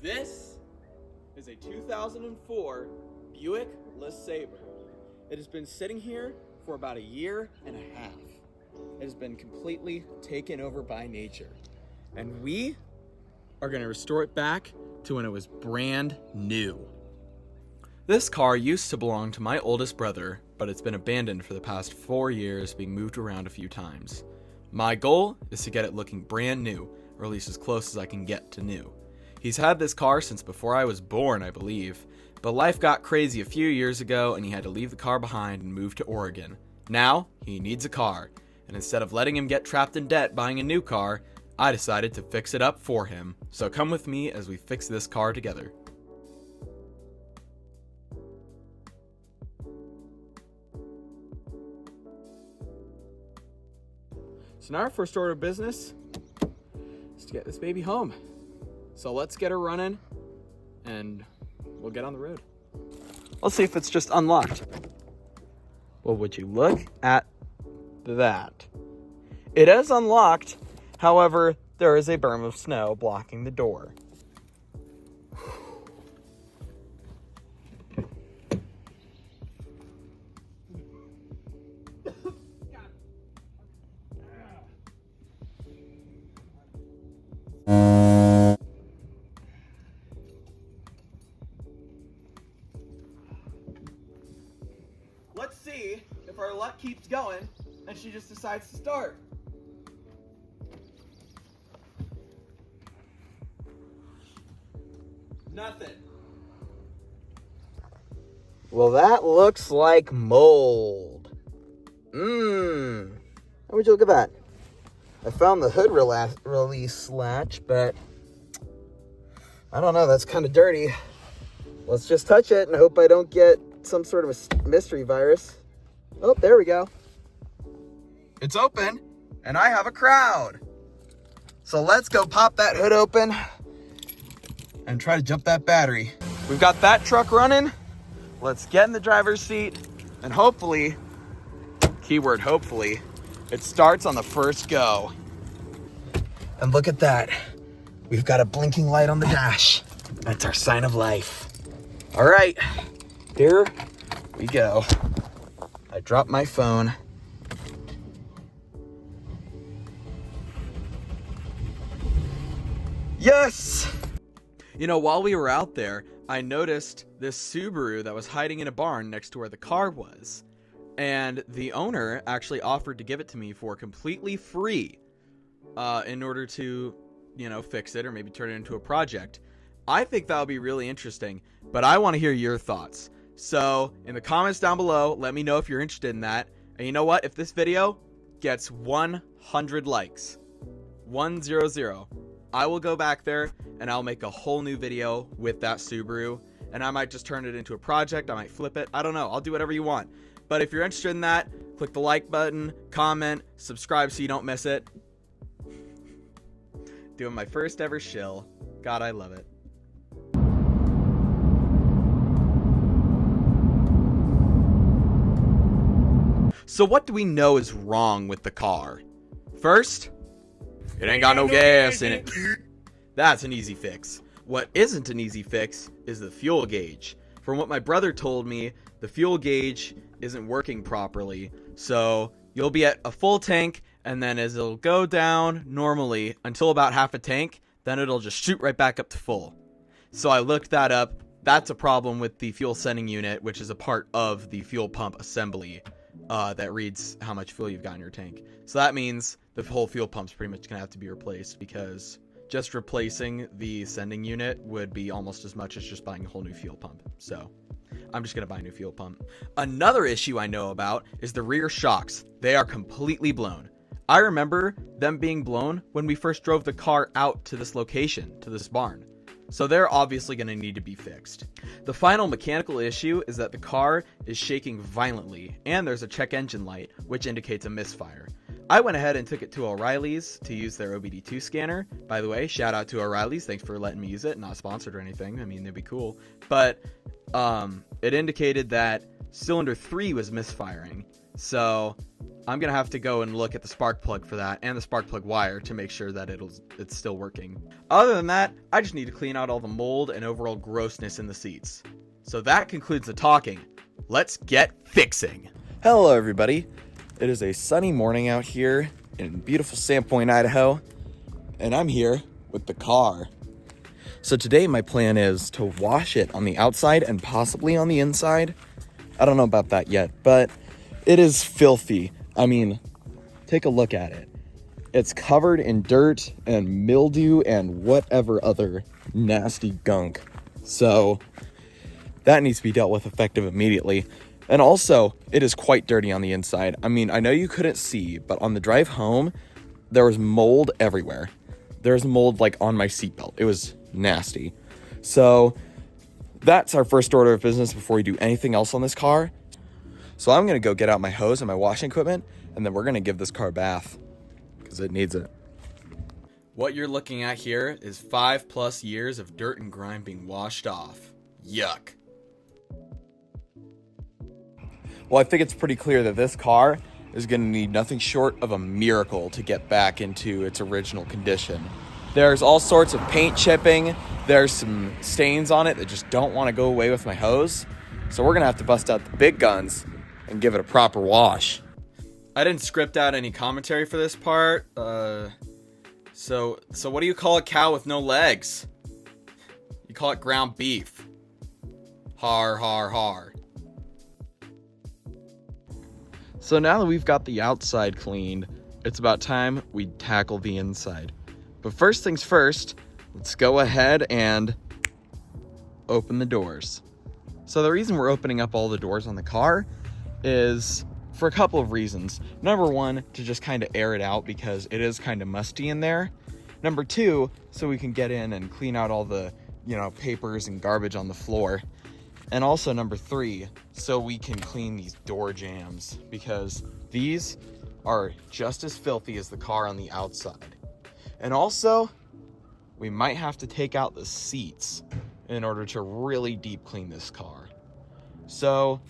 This is a 2004 Buick LeSabre. It has been sitting here for about a year and a half. It has been completely taken over by nature. And we are going to restore it back to when it was brand new. This car used to belong to my oldest brother, but it's been abandoned for the past 4 years, being moved around a few times. My goal is to get it looking brand new, or at least as close as I can get to new. He's had this car since before I was born, I believe, but life got crazy a few years ago and he had to leave the car behind and move to Oregon. Now, he needs a car, and instead of letting him get trapped in debt buying a new car, I decided to fix it up for him. So come with me as we fix this car together. So now our first order of business is to get this baby home. So let's get her running and we'll get on the road. Let's see if it's just unlocked. Well, would you look at that? It is unlocked. However, there is a berm of snow blocking the door. Let's see if our luck keeps going and she just decides to start. Nothing. Well, that looks like mold. How would you look at that? I found the hood release latch, but I don't know, that's kind of dirty. Let's just touch it and hope I don't get some sort of a mystery virus. Oh, there we go. It's open, and I have a crowd. So let's go pop that hood open and try to jump that battery. We've got that truck running. Let's get in the driver's seat, and hopefully, keyword hopefully, it starts on the first go. And look at that. We've got a blinking light on the dash. That's our sign of life. All right, here we go. I dropped my phone. Yes! You know, while we were out there, I noticed this Subaru that was hiding in a barn next to where the car was. And the owner actually offered to give it to me for completely free in order to, you know, fix it or maybe turn it into a project. I think that would be really interesting, but I want to hear your thoughts. So in the comments down below, let me know if you're interested in that. And you know what? If this video gets 100 likes, 100, I will go back there and I'll make a whole new video with that Subaru. And I might just turn it into a project. I might flip it. I don't know. I'll do whatever you want. But if you're interested in that, click the like button, comment, subscribe so you don't miss it. Doing my first ever shill. God, I love it. So what do we know is wrong with the car? First, it ain't got no gas in it. That's an easy fix. What isn't an easy fix is the fuel gauge. From what my brother told me, the fuel gauge isn't working properly. So you'll be at a full tank, and then as it'll go down normally until about half a tank, then it'll just shoot right back up to full. So I looked that up. That's a problem with the fuel sending unit, which is a part of the fuel pump assembly that reads how much fuel you've got in your tank. So that means the whole fuel pump's pretty much gonna have to be replaced, because just replacing the sending unit would be almost as much as just buying a whole new fuel pump. So I'm just gonna buy a new fuel pump. Another issue I know about is the rear shocks. They are completely blown. I remember them being blown when we first drove the car out to this location, to this barn. So they're obviously going to need to be fixed. The final mechanical issue is that the car is shaking violently, and there's a check engine light, which indicates a misfire. I went ahead and took it to O'Reilly's to use their OBD2 scanner. By the way, shout out to O'Reilly's. Thanks for letting me use it. Not sponsored or anything. I mean, they'd be cool. But it indicated that cylinder 3 was misfiring. So I'm gonna have to go and look at the spark plug for that and the spark plug wire to make sure that it's still working. Other than that, I just need to clean out all the mold and overall grossness in the seats. So that concludes the talking. Let's get fixing. Hello everybody. It is a sunny morning out here in beautiful Sandpoint, Idaho, and I'm here with the car. So today my plan is to wash it on the outside and possibly on the inside. I don't know about that yet, but it is filthy. I mean, take a look at it. It's covered in dirt and mildew and whatever other nasty gunk. So that needs to be dealt with effective immediately. And also, it is quite dirty on the inside. I mean, I know you couldn't see, but on the drive home, there was mold everywhere. There's mold like on my seatbelt. It was nasty. So that's our first order of business before we do anything else on this car. So I'm going to go get out my hose and my washing equipment, and then we're going to give this car a bath because it needs it. What you're looking at here is 5+ years of dirt and grime being washed off. Yuck. Well, I think it's pretty clear that this car is going to need nothing short of a miracle to get back into its original condition. There's all sorts of paint chipping. There's some stains on it that just don't want to go away with my hose. So we're going to have to bust out the big guns and give it a proper wash. I didn't script out any commentary for this part. So what do you call a cow with no legs? You call it ground beef. Har, har, har. So now that we've got the outside cleaned, it's about time we tackle the inside. But first things first, let's go ahead and open the doors. So the reason we're opening up all the doors on the car is for a couple of reasons. Number one, to just kind of air it out because it is kind of musty in there. Number two, so we can get in and clean out all the, papers and garbage on the floor. And also number three, so we can clean these door jambs because these are just as filthy as the car on the outside. And also, we might have to take out the seats in order to really deep clean this car. So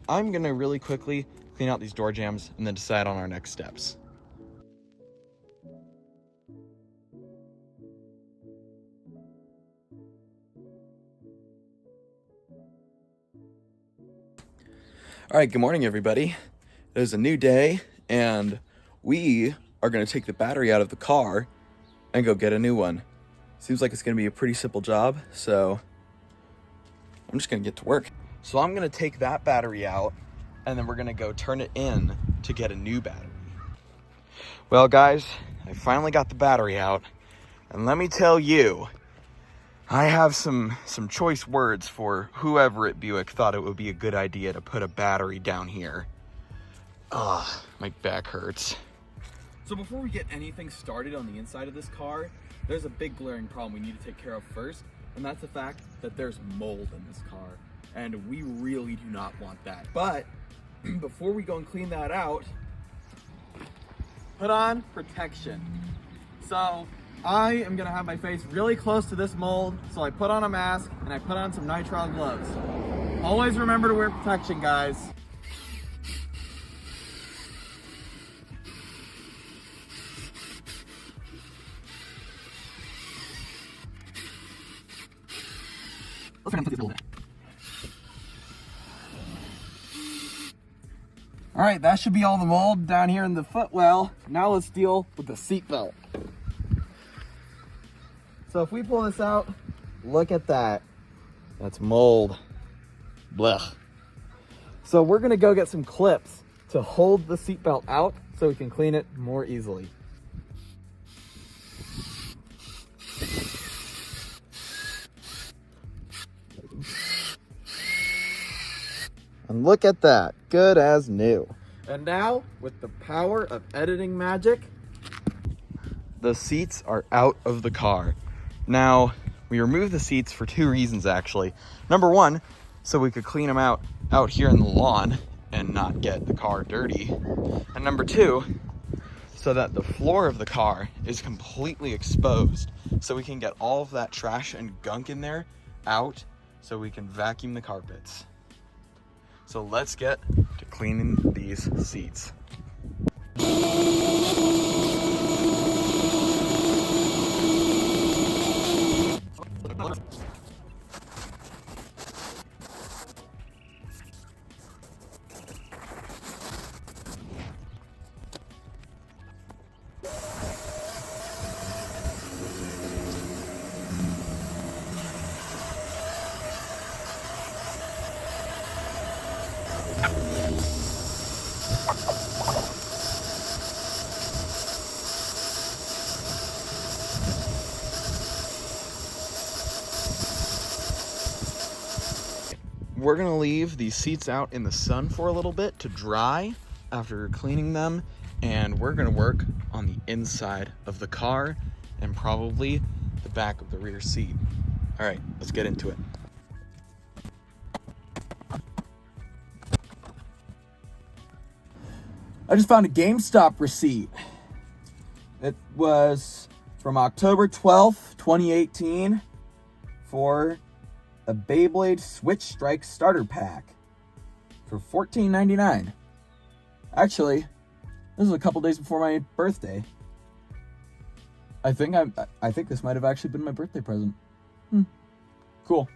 I'm gonna really quickly clean out these door jambs and then decide on our next steps. All right, good morning, everybody. It is a new day, and we are going to take the battery out of the car and go get a new one. Seems like it's going to be a pretty simple job, so I'm just going to get to work. So I'm going to take that battery out, and then we're going to go turn it in to get a new battery. Well, guys, I finally got the battery out, and let me tell you, I have some choice words for whoever at Buick thought it would be a good idea to put a battery down here. Ugh, my back hurts. So before we get anything started on the inside of this car, there's a big glaring problem we need to take care of first, and that's the fact that there's mold in this car, and we really do not want that. But before we go and clean that out, put on protection. So I am gonna have my face really close to this mold, so I put on a mask and I put on some nitrile gloves. Always remember to wear protection, guys. Let's try and put this a little bit. All right, that should be all the mold down here in the footwell. Now let's deal with the seat belt. So if we pull this out, look at that. That's mold. Blech. So we're gonna go get some clips to hold the seatbelt out so we can clean it more easily. And look at that, good as new. And now, with the power of editing magic, the seats are out of the car. Now, we removed the seats for two reasons, actually. Number one, so we could clean them out here in the lawn and not get the car dirty. And number two, so that the floor of the car is completely exposed, so we can get all of that trash and gunk in there out, so we can vacuum the carpets. So let's get to cleaning these seats. We're gonna leave these seats out in the sun for a little bit to dry after cleaning them, and we're gonna work on the inside of the car and probably the back of the rear seat. All right, let's get into it. I just found a GameStop receipt. It was from October 12th, 2018 for a Beyblade Switch Strike starter pack for $14.99. Actually, this was a couple days before my birthday. I think this might have actually been my birthday present. Cool.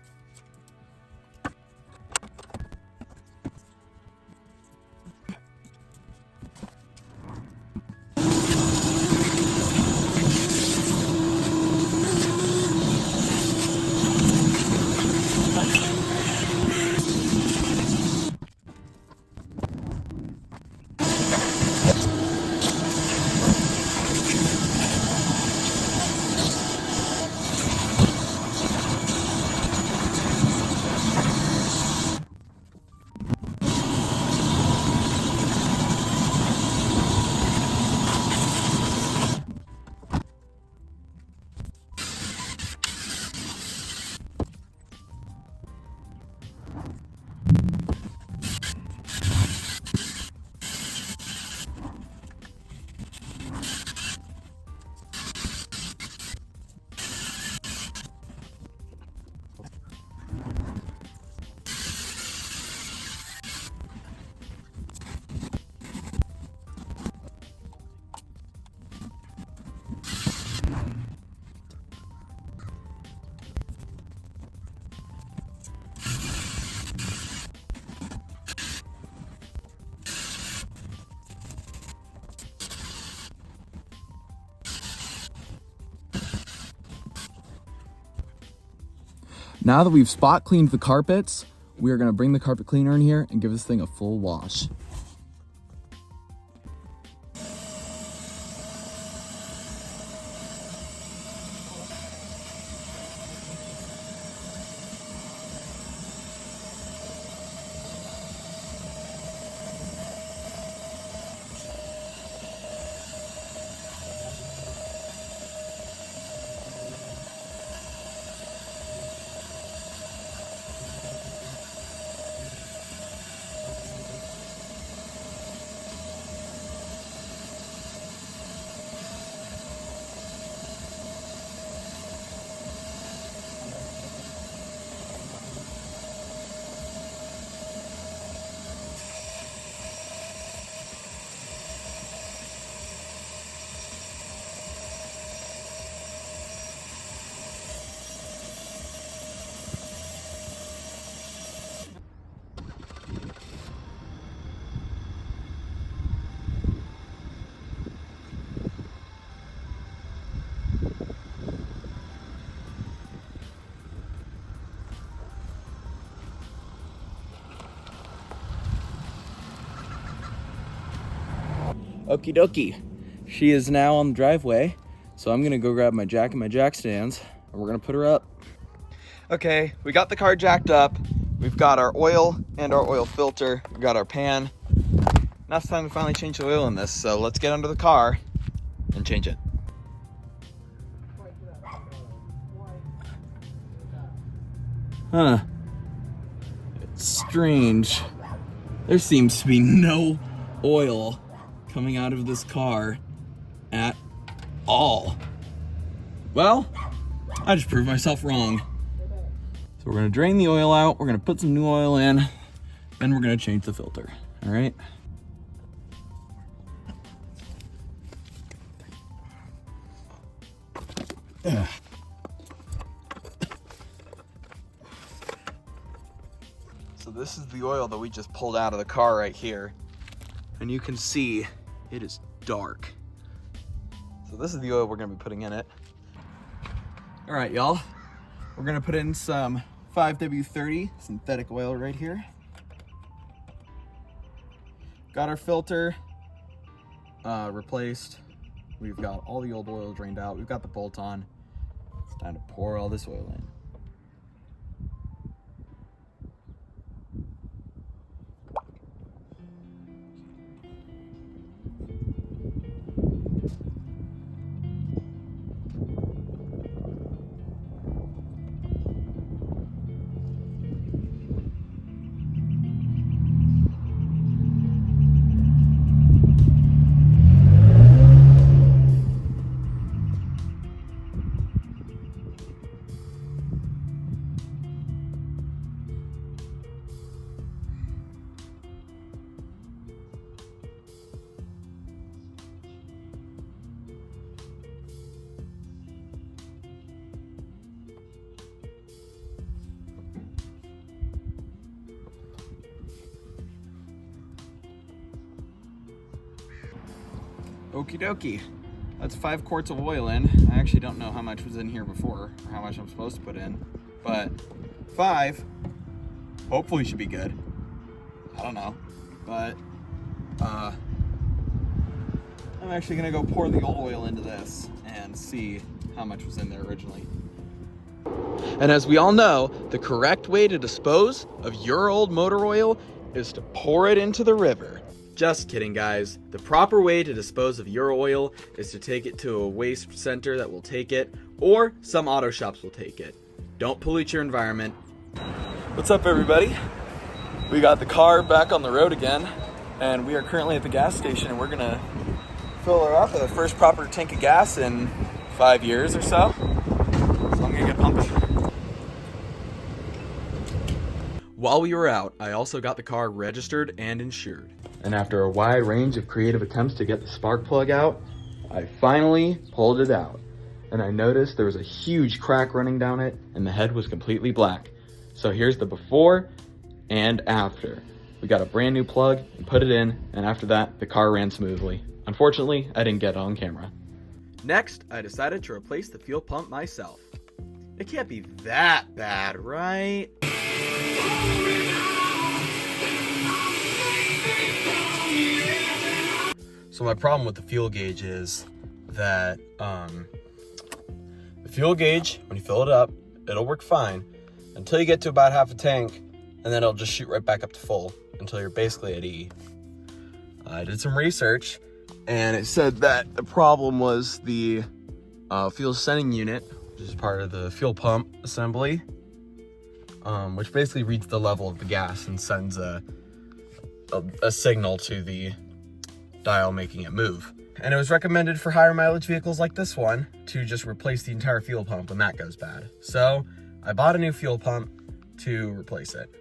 Now that we've spot cleaned the carpets, we are going to bring the carpet cleaner in here and give this thing a full wash. Okie dokie. She is now on the driveway, so I'm gonna go grab my jack and my jack stands, and we're gonna put her up. Okay, we got the car jacked up. We've got our oil and our oil filter. We've got our pan. Now it's time to finally change the oil in this, so let's get under the car and change it. Huh. It's strange. There seems to be no oil coming out of this car at all. Well, I just proved myself wrong. So we're gonna drain the oil out. We're gonna put some new oil in. And we're gonna change the filter, all right? So this is the oil that we just pulled out of the car right here. And you can see it is dark. So this is the oil we're gonna be putting in it. All right, y'all. We're gonna put in some 5W30 synthetic oil right here. Got our filter replaced. We've got all the old oil drained out. We've got the bolt on. It's time to pour all this oil in. Okie dokie. That's 5 quarts of oil in. I actually don't know how much was in here before or how much I'm supposed to put in, but 5 hopefully should be good. I don't know, but I'm actually gonna go pour the old oil into this and see how much was in there originally. And as we all know, the correct way to dispose of your old motor oil is to pour it into the river. Just kidding, guys. The proper way to dispose of your oil is to take it to a waste center that will take it, or some auto shops will take it. Don't pollute your environment. What's up, everybody? We got the car back on the road again, and we are currently at the gas station, and we're gonna fill her up with the first proper tank of gas in 5 years or so. So I'm gonna get pumping. While we were out, I also got the car registered and insured. And after a wide range of creative attempts to get the spark plug out, I finally pulled it out. And I noticed there was a huge crack running down it, and the head was completely black. So here's the before and after. We got a brand new plug and put it in, and after that, the car ran smoothly. Unfortunately, I didn't get it on camera. Next, I decided to replace the fuel pump myself. It can't be that bad, right? So my problem with the fuel gauge is that the fuel gauge, when you fill it up, it'll work fine until you get to about half a tank, and then it'll just shoot right back up to full until you're basically at E. I did some research, and it said that the problem was the fuel sending unit, which is part of the fuel pump assembly, which basically reads the level of the gas and sends a signal to the dial, making it move. And it was recommended for higher mileage vehicles like this one to just replace the entire fuel pump when that goes bad. So I bought a new fuel pump to replace it.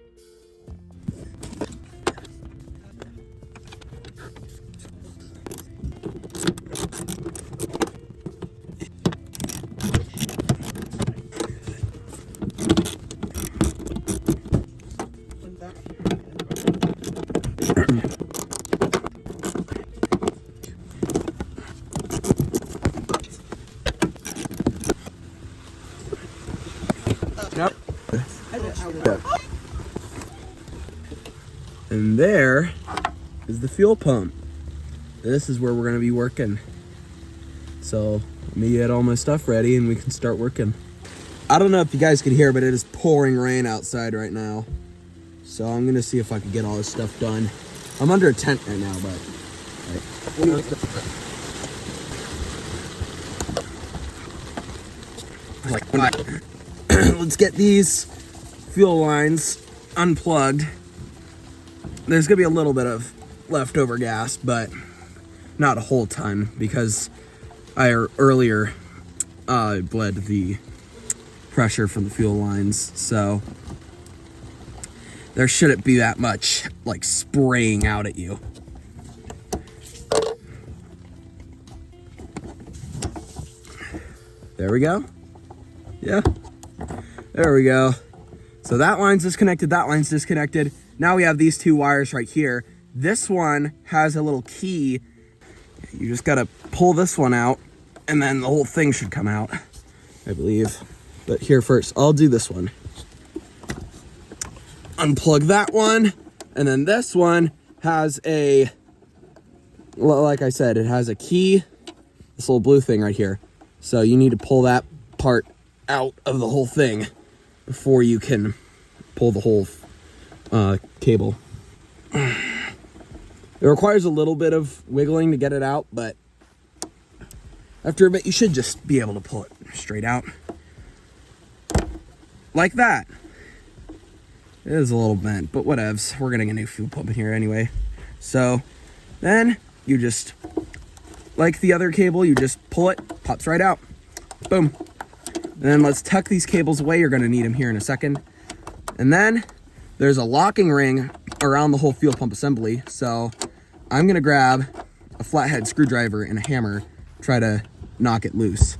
And there is the fuel pump. This is where we're gonna be working. So let me get all my stuff ready and we can start working. I don't know if you guys can hear, but it is pouring rain outside right now. So I'm gonna see if I can get all this stuff done. I'm under a tent right now, but let's get these fuel lines unplugged. There's gonna be a little bit of leftover gas, but not a whole ton because I earlier bled the pressure from the fuel lines. So there shouldn't be that much like spraying out at you. There we go. Yeah, there we go. So that line's disconnected, that line's disconnected. Now we have these two wires right here. This one has a little key. You just gotta pull this one out and then the whole thing should come out, I believe. But here first, I'll do this one. Unplug that one, and then this one has a, like I said, it has a key, this little blue thing right here. So you need to pull that part out of the whole thing before you can pull the whole cable. It requires a little bit of wiggling to get it out, but after a bit, you should just be able to pull it straight out. Like that. It is a little bent, but whatevs. We're getting a new fuel pump in here anyway. So then you just, like the other cable, you just pull it, pops right out. Boom. And then let's tuck these cables away. You're gonna need them here in a second. And then there's a locking ring around the whole fuel pump assembly. So I'm gonna grab a flathead screwdriver and a hammer, try to knock it loose.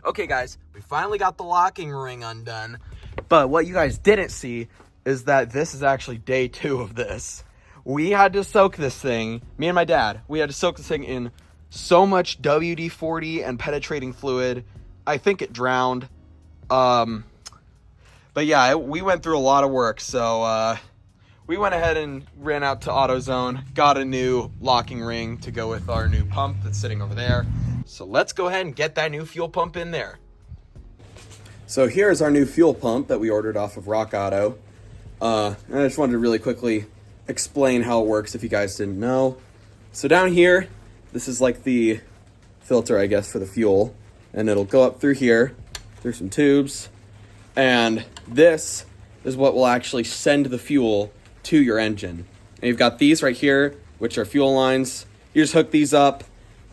Okay guys, we finally got the locking ring undone, but what you guys didn't see is that this is actually day 2 of this. We had to soak this thing, me and my dad, we had to soak this thing in so much WD-40 and penetrating fluid. I think it drowned. But yeah, we went through a lot of work, so we went ahead and ran out to AutoZone, got a new locking ring to go with our new pump that's sitting over there. So let's go ahead and get that new fuel pump in there. So here's our new fuel pump that we ordered off of Rock Auto. And I just wanted to really quickly explain how it works if you guys didn't know. So down here, this is like the filter, I guess, for the fuel. And it'll go up through here, through some tubes. And this is what will actually send the fuel to your engine. And you've got these right here, which are fuel lines. You just hook these up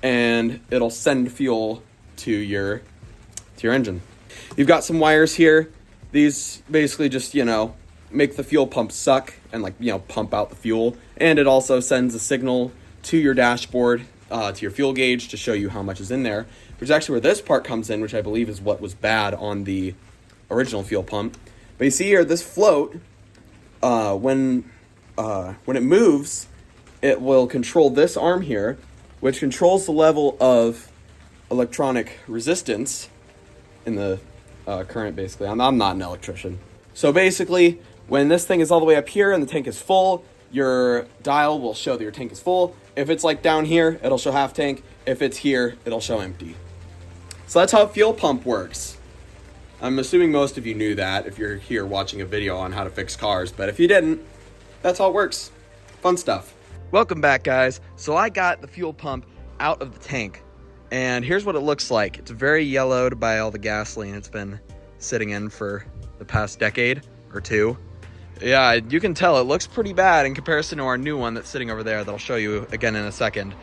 and it'll send fuel to your engine. You've got some wires here. These basically just, you know, make the fuel pump suck and, like, you know, pump out the fuel. And it also sends a signal to your dashboard, to your fuel gauge, to show you how much is in there, which is actually where this part comes in, which I believe is what was bad on the original fuel pump. But you see here, this float, when it moves, it will control this arm here, which controls the level of electronic resistance in the current, basically. I'm not an electrician. So basically, when this thing is all the way up here and the tank is full, your dial will show that your tank is full. If it's like down here, it'll show half tank. If it's here, it'll show empty. So that's how a fuel pump works. I'm assuming most of you knew that if you're here watching a video on how to fix cars, but if you didn't, that's how it works. Fun stuff. Welcome back, guys. So I got the fuel pump out of the tank, and here's what it looks like. It's very yellowed by all the gasoline it's been sitting in for the past decade or two. Yeah, you can tell it looks pretty bad in comparison to our new one that's sitting over there that I'll show you again in a second.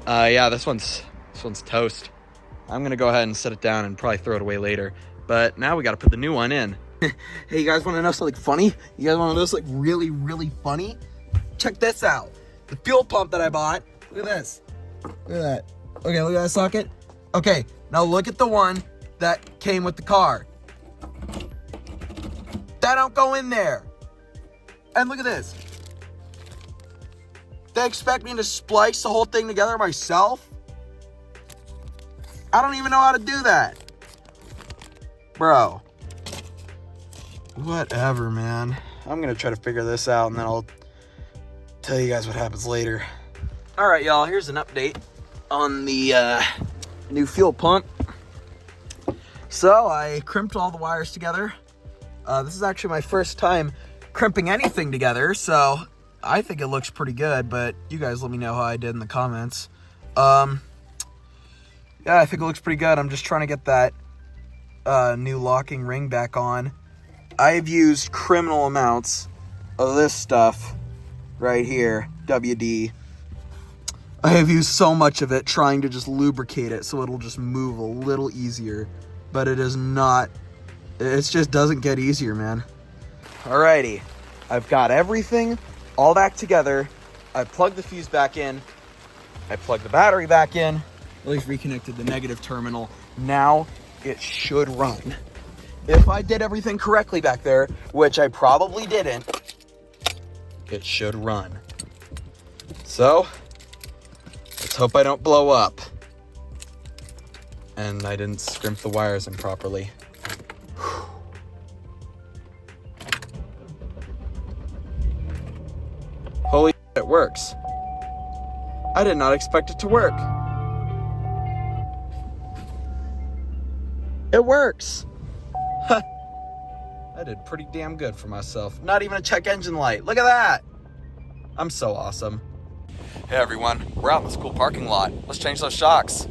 Yeah, this one's toast. I'm gonna go ahead and set it down and probably throw it away later. But now we gotta put the new one in. Hey, you guys wanna know something funny? You guys wanna know something really, really funny? Check this out. The fuel pump that I bought. Look at this. Look at that. Okay, look at that socket. Okay, now look at the one that came with the car. That don't go in there. And look at this. They expect me to splice the whole thing together myself? I don't even know how to do that. Bro. Whatever, man. I'm gonna try to figure this out and then I'll tell you guys what happens later. All right, y'all, here's an update on the new fuel pump. So I crimped all the wires together. This is actually my first time crimping anything together, so I think it looks pretty good, but you guys let me know how I did in the comments. Yeah, I think it looks pretty good. I'm just trying to get that new locking ring back on. I've used criminal amounts of this stuff right here, WD. I have used so much of it trying to just lubricate it so it'll just move a little easier, but it is not, it just doesn't get easier, man. Alrighty, I've got everything all back together. I plugged the fuse back in. I plugged the battery back in. At least reconnected the negative terminal. Now it should run. If I did everything correctly back there, which I probably didn't, it should run. So, let's hope I don't blow up. And I didn't scrimp the wires in properly. Holy shit, it works. I did not expect it to work. It works. I did pretty damn good for myself. Not even a check engine light. Look at that. I'm so awesome. Hey everyone, we're out in this cool parking lot. Let's change those shocks.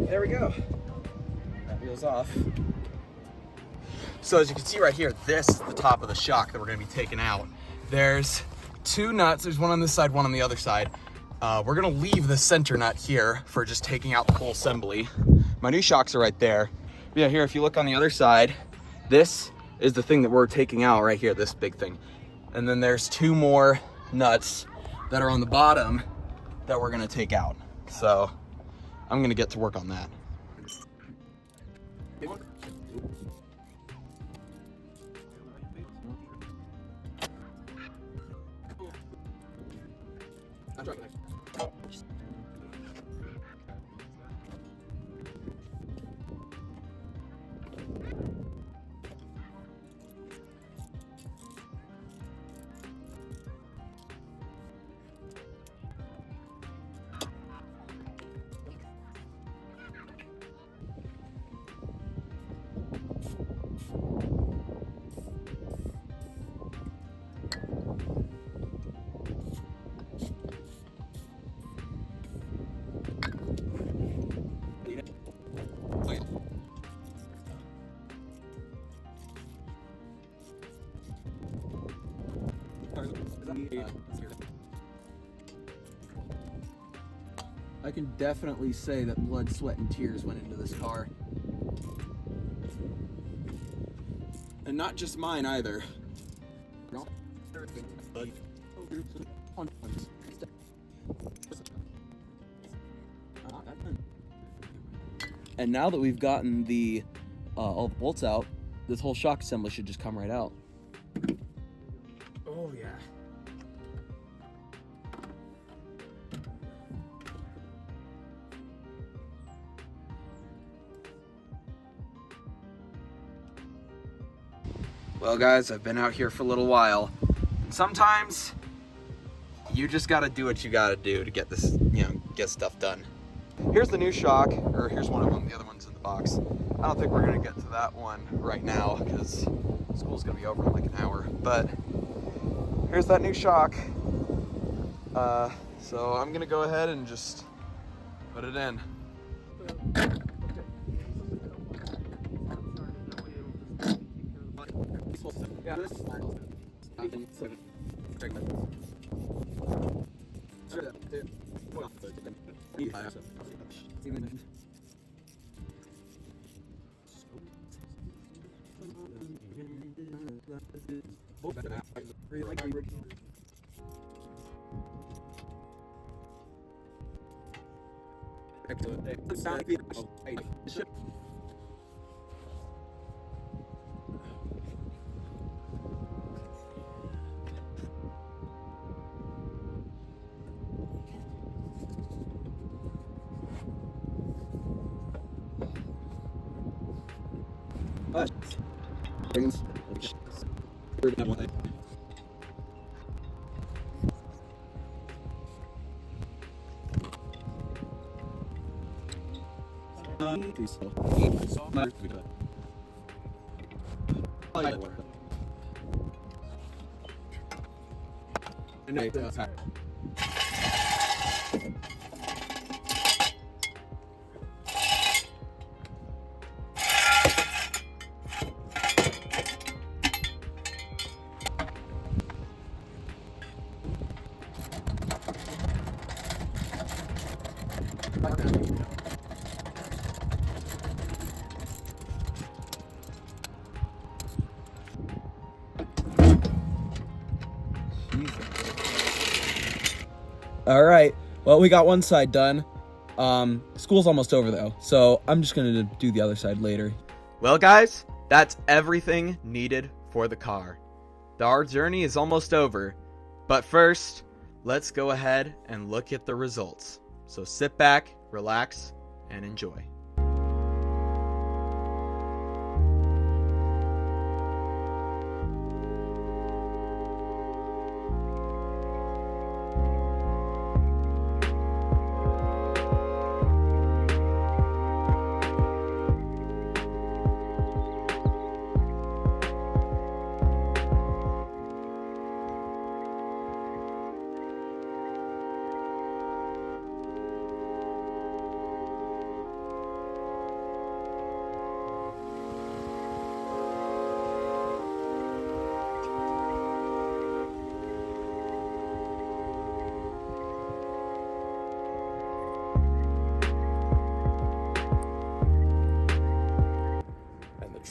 There we go. That wheel's off. So as you can see right here, this is the top of the shock that we're gonna be taking out. There's two nuts. There's one on this side, one on the other side. We're gonna leave the center nut here for just taking out the whole assembly. My new shocks are right there. But yeah, here, if you look on the other side, this is the thing that we're taking out right here, this big thing. And then there's two more nuts that are on the bottom that we're gonna take out. So I'm gonna get to work on that. I can definitely say that blood, sweat, and tears went into this car. And not just mine either. And now that we've gotten the all the bolts out, this whole shock assembly should just come right out. Oh yeah. Well guys, I've been out here for a little while. Sometimes you just gotta do what you gotta do to get this, get stuff done. Here's the new shock, or here's one of them, the other one's in the box. I don't think we're gonna get to that one right now because school's gonna be over in like an hour, but here's that new shock. So I'm gonna go ahead and just put it in. All right, well, we got one side done. School's almost over though, so I'm just gonna do the other side later. Well guys, that's everything needed for the car. Our journey is almost over, but first, let's go ahead and look at the results. So sit back, relax, and enjoy.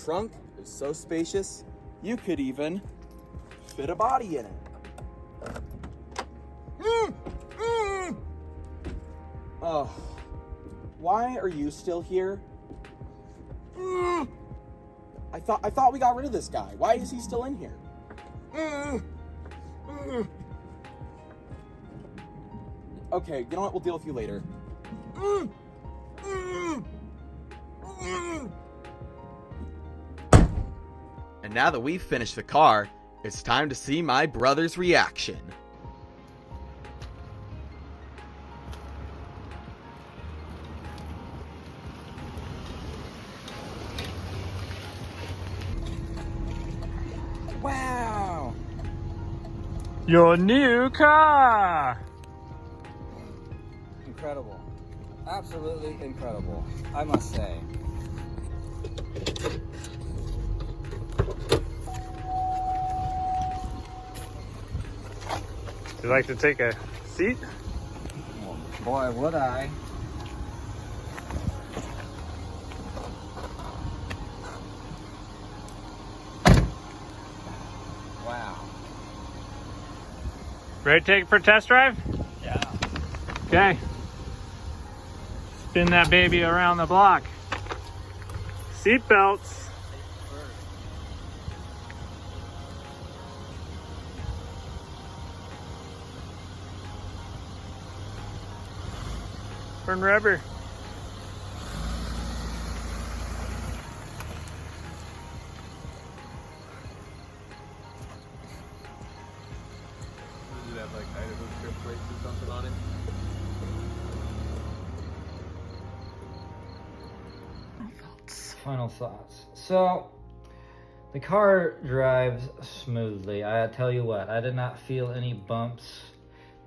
Trunk is so spacious, you could even fit a body in it. Oh, why are you still here? I thought we got rid of this guy. Why is he still in here? Okay, you know what? We'll deal with you later. And now that we've finished the car, it's time to see my brother's reaction. Wow! Your new car! Incredible. Absolutely incredible, I must say. Would you like to take a seat? Well, boy, would I. Ready to take it for a test drive? Yeah. Okay. Spin that baby around the block. Seat belts. Burn rubber. Does it have like Idaho strip plates or something on it? Final thoughts. So, the car drives smoothly. I tell you what, I did not feel any bumps,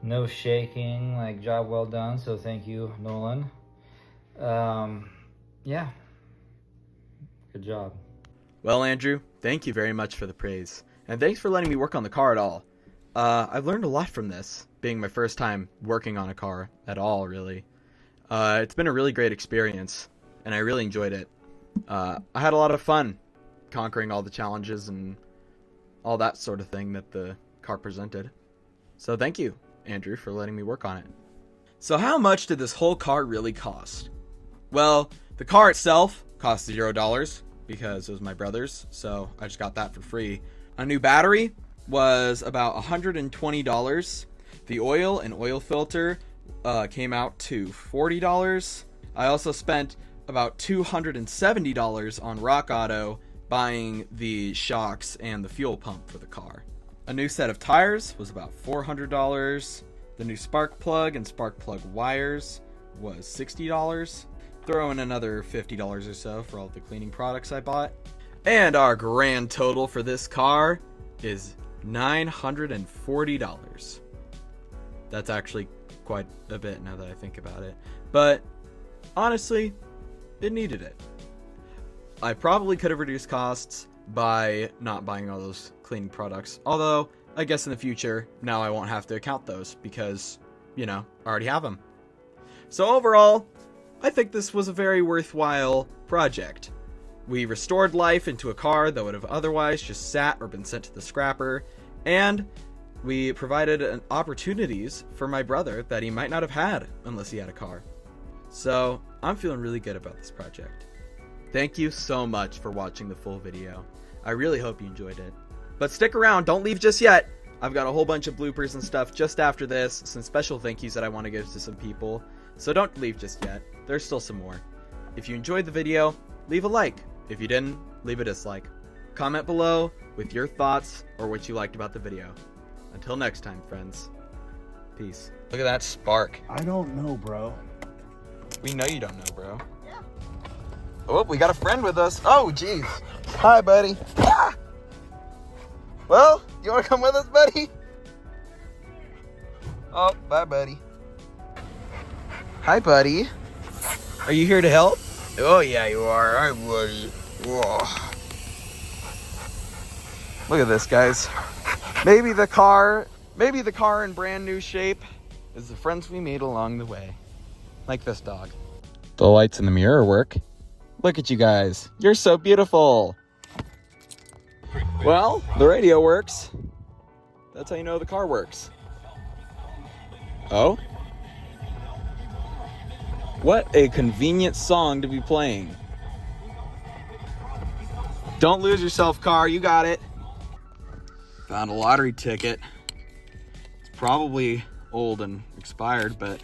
no shaking, like job well done. So thank you, Nolan. Yeah, good job. Well, Andrew, thank you very much for the praise. And thanks for letting me work on the car at all. I've learned a lot from this, being my first time working on a car at all, really. It's been a really great experience, and I really enjoyed it. I had a lot of fun conquering all the challenges and all that sort of thing that the car presented. So thank you, Andrew, for letting me work on it. So how much did this whole car really cost? Well, the car itself cost $0 because it was my brother's, so I just got that for free. A new battery was about $120. The oil and oil filter came out to $40. I also spent about $270 on Rock Auto buying the shocks and the fuel pump for the car. A new set of tires was about $400. The new spark plug and spark plug wires was $60. Throw in another $50 or so for all the cleaning products I bought. And our grand total for this car is $940. That's actually quite a bit now that I think about it. But honestly, it needed it. I probably could have reduced costs by not buying all those cleaning products. Although, I guess in the future, now I won't have to account those because, you know, I already have them. So overall, I think this was a very worthwhile project. We restored life into a car that would have otherwise just sat or been sent to the scrapper, and we provided opportunities for my brother that he might not have had unless he had a car. So I'm feeling really good about this project. Thank you so much for watching the full video. I really hope you enjoyed it. But stick around, don't leave just yet. I've got a whole bunch of bloopers and stuff just after this, some special thank yous that I want to give to some people. So don't leave just yet, there's still some more. If you enjoyed the video, leave a like. If you didn't, leave a dislike. Comment below with your thoughts or what you liked about the video. Until next time, friends. Peace. Look at that spark. I don't know, bro. We know you don't know, bro. Oh, we got a friend with us. Oh, jeez. Hi, buddy. Ah! Well, you want to come with us, buddy? Oh, bye, buddy. Hi, buddy. Are you here to help? Oh, yeah, you are. Hi, buddy. Whoa. Look at this, guys. Maybe the car in brand new shape is the friends we made along the way. Like this dog. The lights in the mirror work. Look at you guys. You're so beautiful. Well, the radio works. That's how you know the car works. Oh? What a convenient song to be playing. Don't lose yourself, car. You got it. Found a lottery ticket. It's probably old and expired, but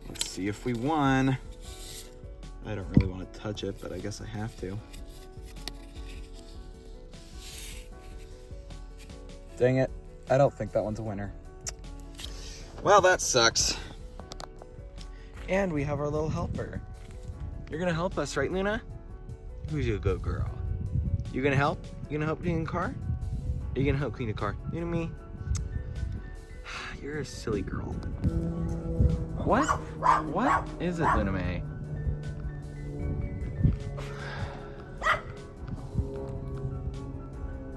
let's see if we won. I don't really want to touch it, but I guess I have to. Dang it. I don't think that one's a winner. Well, that sucks. And we have our little helper. You're gonna help us, right, Luna? Who's your good girl? You gonna help? You gonna help clean the car? Are you gonna help clean the car? You know me? You're a silly girl. What? What is it, Luna May?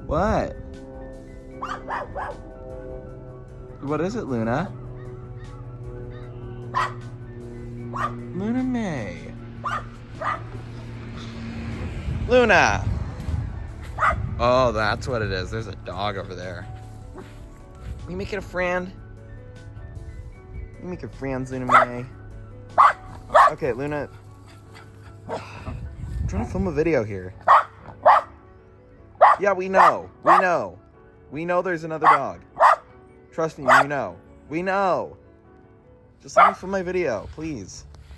What? What is it, Luna? Luna May. Luna! Oh, that's what it is. There's a dog over there. You make it a friend. You make a friend, Luna May. Okay, Luna. I'm trying to film a video here. Yeah, we know. We know. We know there's another dog. Trust me, we know. We know. Just let me film my video, please.